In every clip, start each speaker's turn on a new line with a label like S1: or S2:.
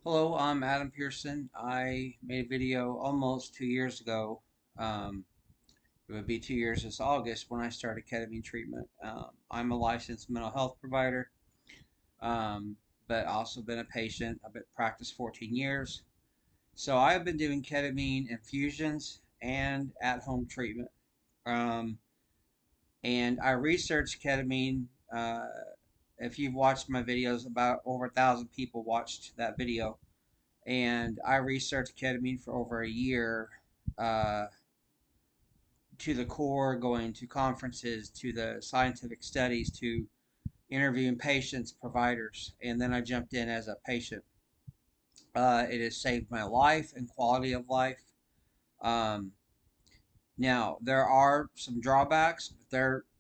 S1: Hello, I'm Adam Pearson. I made a video almost 2 years ago. Um, it would be 2 years this August when I started ketamine treatment. I'm a licensed mental health provider, um, but also been a patient. I've been practiced 14 years. So I've been doing ketamine infusions and at-home treatment. Um, and I researched ketamine. If you've watched my videos, about over 1,000 people watched that video, and I researched ketamine for over a year, uh, to the core, going to conferences, to the scientific studies, to interviewing patients, providers, and then I jumped in as a patient. It has saved my life and quality of life. Um, Now there are some drawbacks, but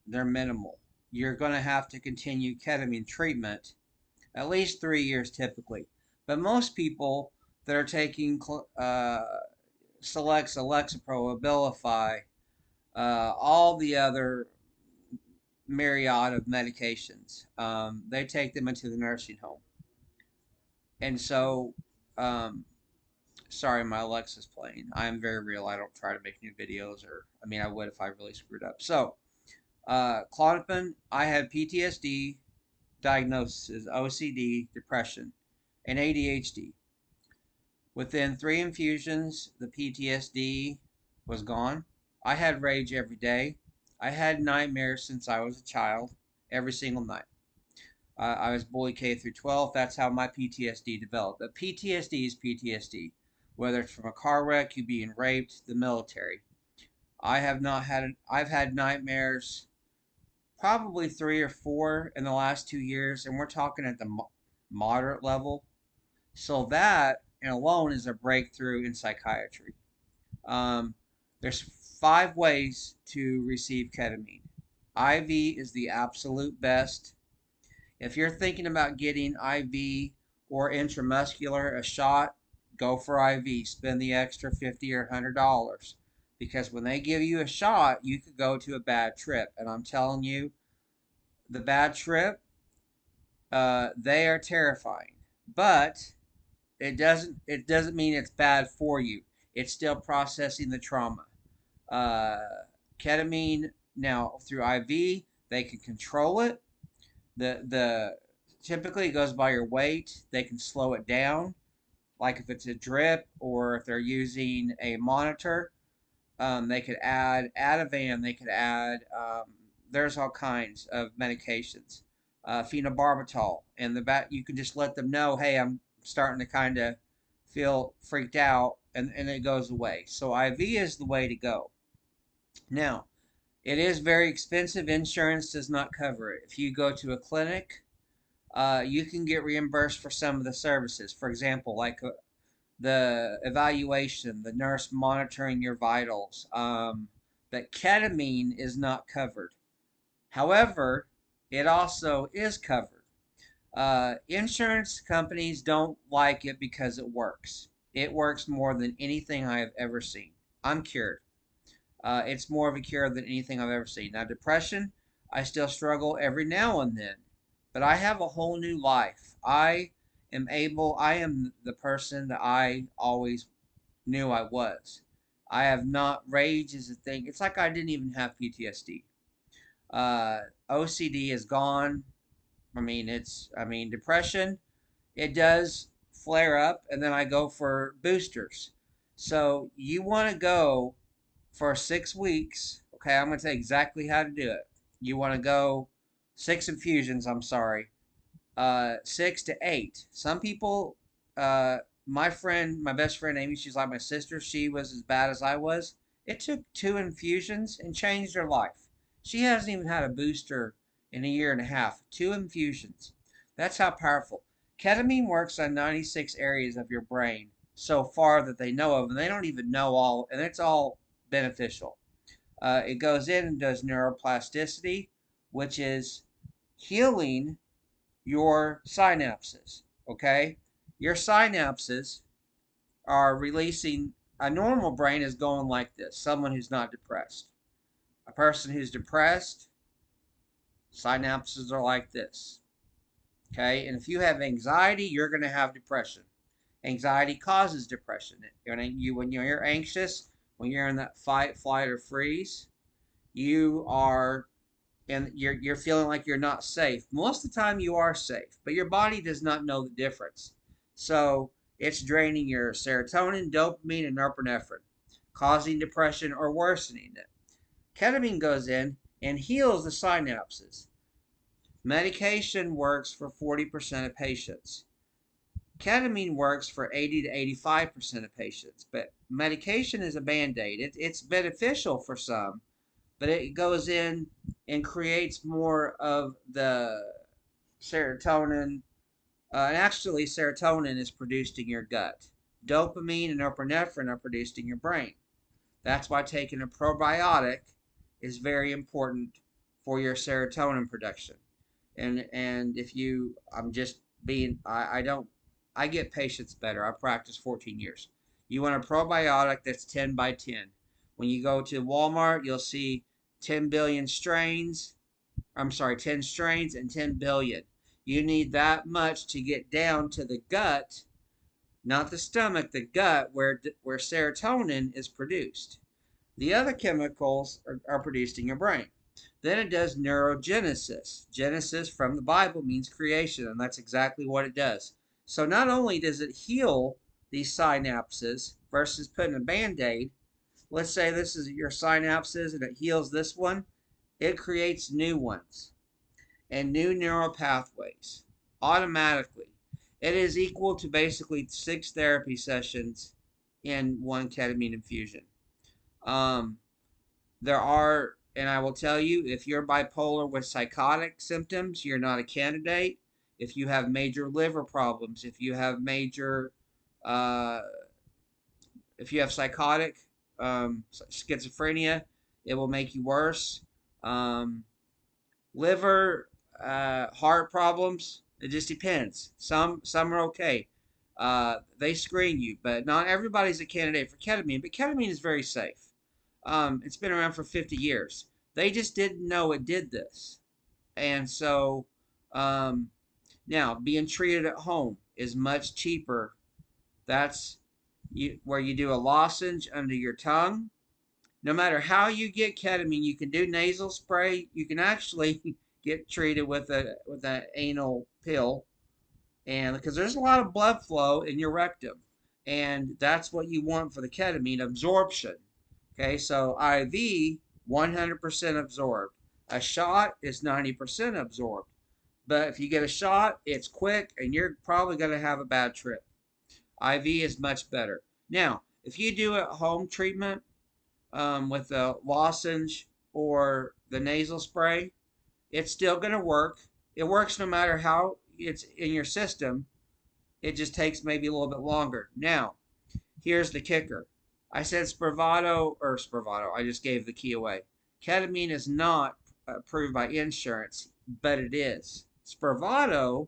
S1: they're minimal. You're going to have to continue ketamine treatment at least 3 years typically, but most people that are taking Selects, Lexapro, Abilify, all the other myriad of medications. They take them into the nursing home. And so, um, sorry, my Alexa's playing. I am very real. I don't try to make new videos, or, I mean, I would if I really screwed up. So, Klonopin, I had PTSD diagnosis, OCD, depression, and ADHD. Within 3 infusions, the PTSD was gone. I had rage every day. I had nightmares since I was a child, every single night. I was bullied K through 12. That's how my PTSD developed. But PTSD is PTSD, whether it's from a car wreck, you being raped, the military. I have not had. I've had nightmares, probably 3 or 4 in the last 2 years, and we're talking at the moderate level. So that and alone is a breakthrough in psychiatry. Um, there's 5 ways to receive ketamine. IV is the absolute best. If you're thinking about getting IV or intramuscular, a shot, go for IV. Spend the extra 50 or $100, because when they give you a shot, you could go to a bad trip. And I'm telling you, the bad trip, they are terrifying. But it doesn't mean it's bad for you. It's still processing the trauma. Uh, Ketamine, now through IV, they can control it. The typically it goes by your weight. They can slow it down, like if it's a drip or if they're using a monitor. They could add Ativan. They could add. There's all kinds of medications, phenobarbital, and the bat. You can just let them know, hey, I'm starting to kind of feel freaked out, and it goes away. So IV is the way to go. Now, it is very expensive. Insurance does not cover it. If you go to a clinic, you can get reimbursed for some of the services. For example, like the evaluation, the nurse monitoring your vitals. But ketamine is not covered. However, it also is covered. Insurance companies don't like it because it works. It works more than anything I have ever seen. I'm cured. It's more of a cure than anything I've ever seen. Now, depression, I still struggle every now and then, but I have a whole new life. I am the person that I always knew I was. I have not, rage is a thing. It's like I didn't even have PTSD. Uh, OCD is gone. Depression, it does flare up, and then I go for boosters. So you want to go for 6 weeks. Okay, I'm going to tell you exactly how to do it. You want to go 6 infusions, I'm sorry, 6 to 8. Some people, my best friend Amy, she's like my sister. She was as bad as I was. It took 2 infusions and changed her life. She hasn't even had a booster in a year and a half. 2 infusions. That's how powerful. Ketamine works on 96 areas of your brain so far that they know of, and they don't even know all, and it's all beneficial. It goes in and does neuroplasticity, which is healing your synapses. Okay? Your synapses are releasing. A normal brain is going like this: someone who's not depressed. A person who's depressed, synapses are like this. Okay? And if you have anxiety, you're going to have depression. Anxiety causes depression. When you're anxious, when you're in that fight, flight, or freeze, you are and you're feeling like you're not safe. Most of the time you are safe, but your body does not know the difference. So it's draining your serotonin, dopamine, and norepinephrine, causing depression or worsening it. Ketamine goes in and heals the synapses. Medication works for 40% of patients. Ketamine works for 80 to 85% of patients, but medication is a band-aid. It's beneficial for some, but it goes in and creates more of the serotonin. And actually, serotonin is produced in your gut. Dopamine and norepinephrine are produced in your brain. That's why taking a probiotic is very important for your serotonin production. And if you, I'm just being, I don't, I get patients better. I practiced 14 years. You want a probiotic that's 10 by 10. When you go to Walmart, you'll see 10 billion strains. I'm sorry, 10 strains and 10 billion. You need that much to get down to the gut, not the stomach, the gut, where serotonin is produced. The other chemicals are produced in your brain. Then it does neurogenesis. Genesis from the Bible means creation, and that's exactly what it does. So not only does it heal these synapses versus putting a band aid, let's say this is your synapses and it heals this one, it creates new ones and new neural pathways automatically. It is equal to basically 6 therapy sessions in one ketamine infusion. Um, there are, and I will tell you, if you're bipolar with psychotic symptoms, you're not a candidate. If you have major liver problems, uh, if you have psychotic schizophrenia, it will make you worse. Um, liver, heart problems, it just depends. Some are okay. They screen you, but not everybody's a candidate for ketamine. But ketamine is very safe. It's been around for 50 years. They just didn't know it did this. And so um, now being treated at home is much cheaper. That's where you do a lozenge under your tongue. No matter how you get ketamine, you can do nasal spray. You can actually get treated with an anal pill, and because there's a lot of blood flow in your rectum, and that's what you want for the ketamine absorption. Okay, so IV 100% absorbed. A shot is 90% absorbed. But if you get a shot, it's quick and you're probably going to have a bad trip. IV is much better. Now, if you do a home treatment with the lozenge or the nasal spray, it's still going to work. It works no matter how it's in your system. It just takes maybe a little bit longer. Now, here's the kicker. I said Spravato. I just gave the key away. Ketamine is not approved by insurance, but it is. Spravato,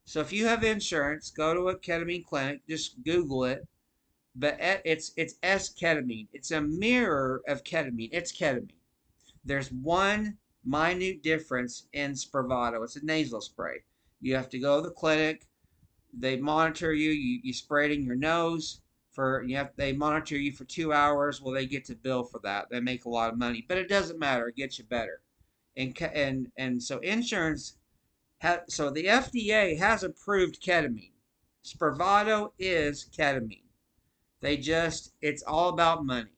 S1: so if you have insurance, go to a ketamine clinic, just Google it. But it's S-ketamine. It's a mirror of ketamine. It's ketamine. There's one minute difference in Spravato. It's a nasal spray. You have to go to the clinic. They monitor you. You spray it in your nose they monitor you for 2 hours. Well, they get to bill for that. They make a lot of money, but it doesn't matter. It gets you better. And so insurance so the FDA has approved ketamine. Spravato is ketamine. It's all about money.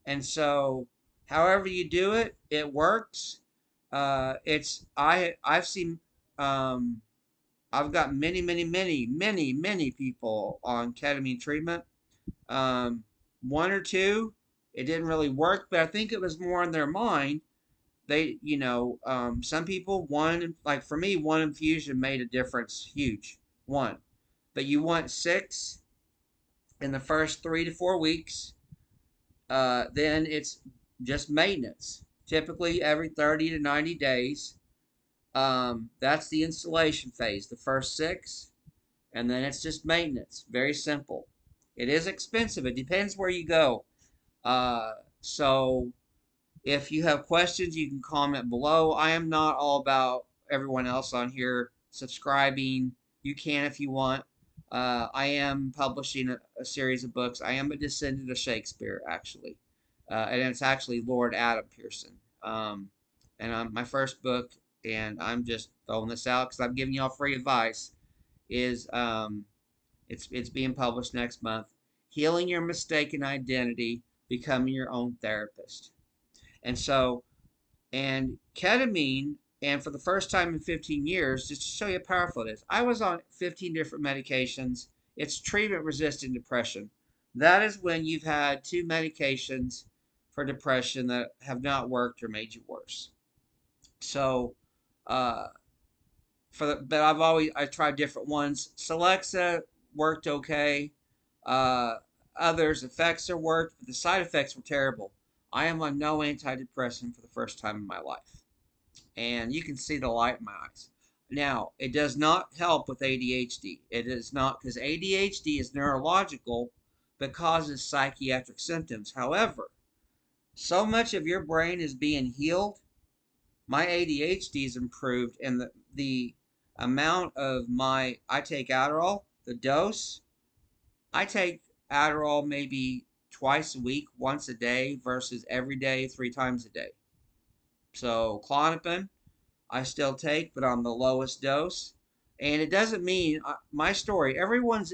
S1: And so however you do it, it works. I've seen I've got many people on ketamine treatment. One or two, it didn't really work, but I think it was more in their mind. Some people, like for me, one infusion made a difference, huge, one. But you want 6 in the first 3 to 4 weeks. Then it's just maintenance, typically every 30 to 90 days. That's the installation phase, the first 6, and then it's just maintenance. Very simple. It is expensive. It depends where you go. So if you have questions, you can comment below. I am not all about everyone else on here subscribing. You can if you want. I am publishing a series of books. I am a descendant of Shakespeare, actually, and it's actually Lord Adam Pearson. And my first book, and I'm just throwing this out because I'm giving y'all free advice. Is it's being published next month. Healing your mistaken identity, becoming your own therapist. And so, and ketamine, and for the first time in 15 years, just to show you how powerful it is, I was on 15 different medications. It's treatment resistant depression. That is when you've had two medications for depression that have not worked or made you worse. So, uh, but I tried different ones. Celexa worked okay. Uh, Others effects are worked, but the side effects were terrible. I am on no antidepressant for the first time in my life, and you can see the light in my eyes. Now, it does not help with ADHD. It is not, because ADHD is neurological but causes psychiatric symptoms. However, so much of your brain is being healed. My ADHD is improved, and the amount of my I take Adderall, the dose, I take Adderall maybe twice a week, once a day, versus every day, 3 times a day. So Clonopin, I still take, but on the lowest dose. And it doesn't mean my story. Everyone's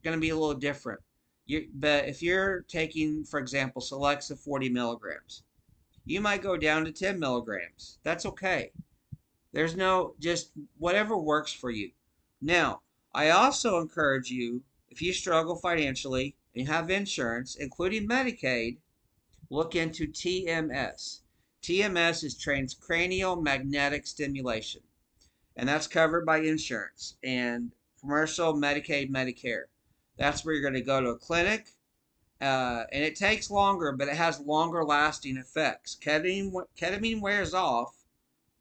S1: going to be a little different. But if you're taking, for example, Celexa 40 milligrams, you might go down to 10 milligrams. That's okay. There's no, just whatever works for you. Now, I also encourage you, if you struggle financially and you have insurance, including Medicaid, look into TMS. TMS is transcranial magnetic stimulation, and that's covered by insurance and commercial, Medicaid, Medicare. That's where you're going to go to a clinic, and it takes longer, but it has longer lasting effects. Ketamine wears off,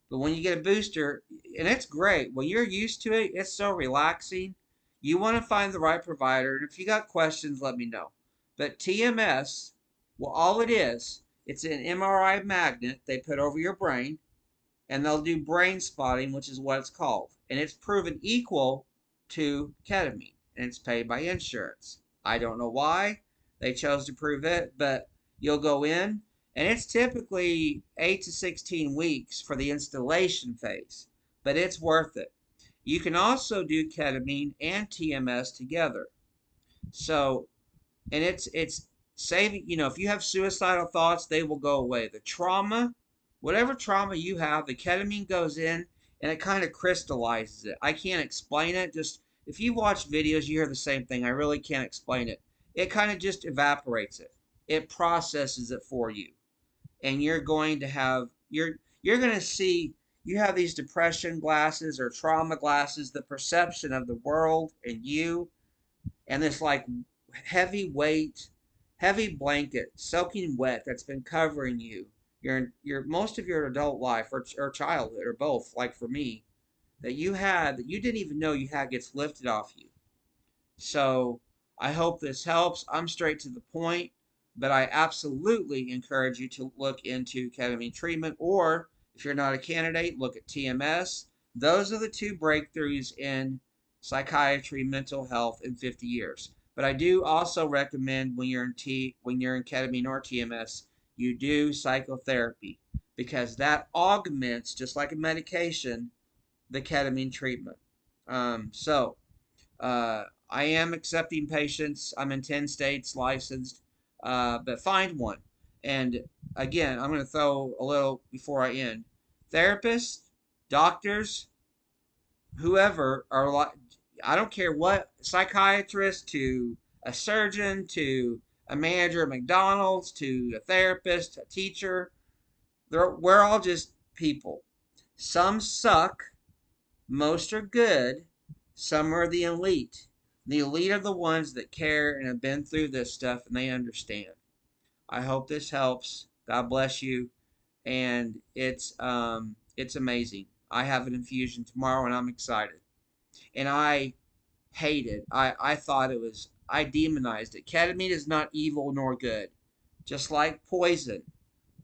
S1: but when you get a booster, and it's great, when you're used to it, it's so relaxing. You want to find the right provider, and if you got questions, let me know. But TMS, well, all it is, it's an MRI magnet they put over your brain, and they'll do brain spotting, which is what it's called. And it's proven equal to ketamine, and it's paid by insurance. I don't know why they chose to prove it, but you'll go in, and it's typically 8 to 16 weeks for the installation phase, but it's worth it. You can also do ketamine and TMS together. So, and it's saving, if you have suicidal thoughts, they will go away. The trauma, whatever trauma you have, the ketamine goes in and it kind of crystallizes it. I can't explain it. Just if you watch videos, you hear the same thing. I really can't explain it. It kind of just evaporates it. It processes it for you, and you're going to see, you have these depression glasses or trauma glasses, the perception of the world and you, and this like heavy weight, heavy blanket, soaking wet, that's been covering you your most of your adult life, or childhood, or both, like for me, that you didn't even know you had, gets lifted off you. So I hope this helps. I'm straight to the point, but I absolutely encourage you to look into ketamine treatment, or if you're not a candidate, look at TMS. Those are the two breakthroughs in psychiatry, mental health in 50 years. But I do also recommend, when you're in ketamine or TMS, you do psychotherapy, because that augments, just like a medication, the ketamine treatment. So I am accepting patients. I'm in 10 states licensed, but find one. And again, I'm going to throw a little before I end. Therapists, doctors, whoever are like, I don't care what, psychiatrist to a surgeon to a manager at McDonald's to a therapist, a teacher, we're all just people. Some suck, most are good, some are the elite. The elite are the ones that care and have been through this stuff and they understand. I hope this helps. God bless you. And it's amazing. I have an infusion tomorrow and I'm excited. And I hate it. I thought it was, I demonized it. Ketamine is not evil nor good. Just like poison.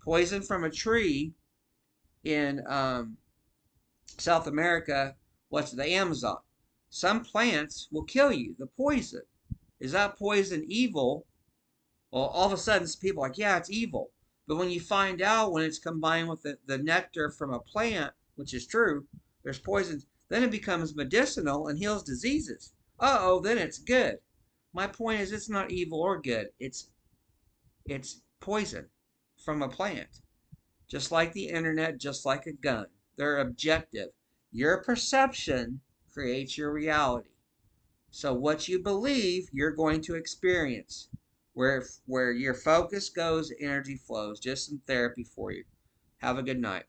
S1: Poison from a tree in South America, what's the Amazon? Some plants will kill you. The poison. Is that poison evil? Well, all of a sudden, people are like, yeah, it's evil. But when you find out when it's combined with the nectar from a plant, which is true, there's poisons, then it becomes medicinal and heals diseases. Uh-oh, then it's good. My point is it's not evil or good. It's poison from a plant. Just like the internet, just like a gun. They're objective. Your perception creates your reality. So what you believe, you're going to experience. Where your focus goes, energy flows. Just some therapy for you. Have a good night.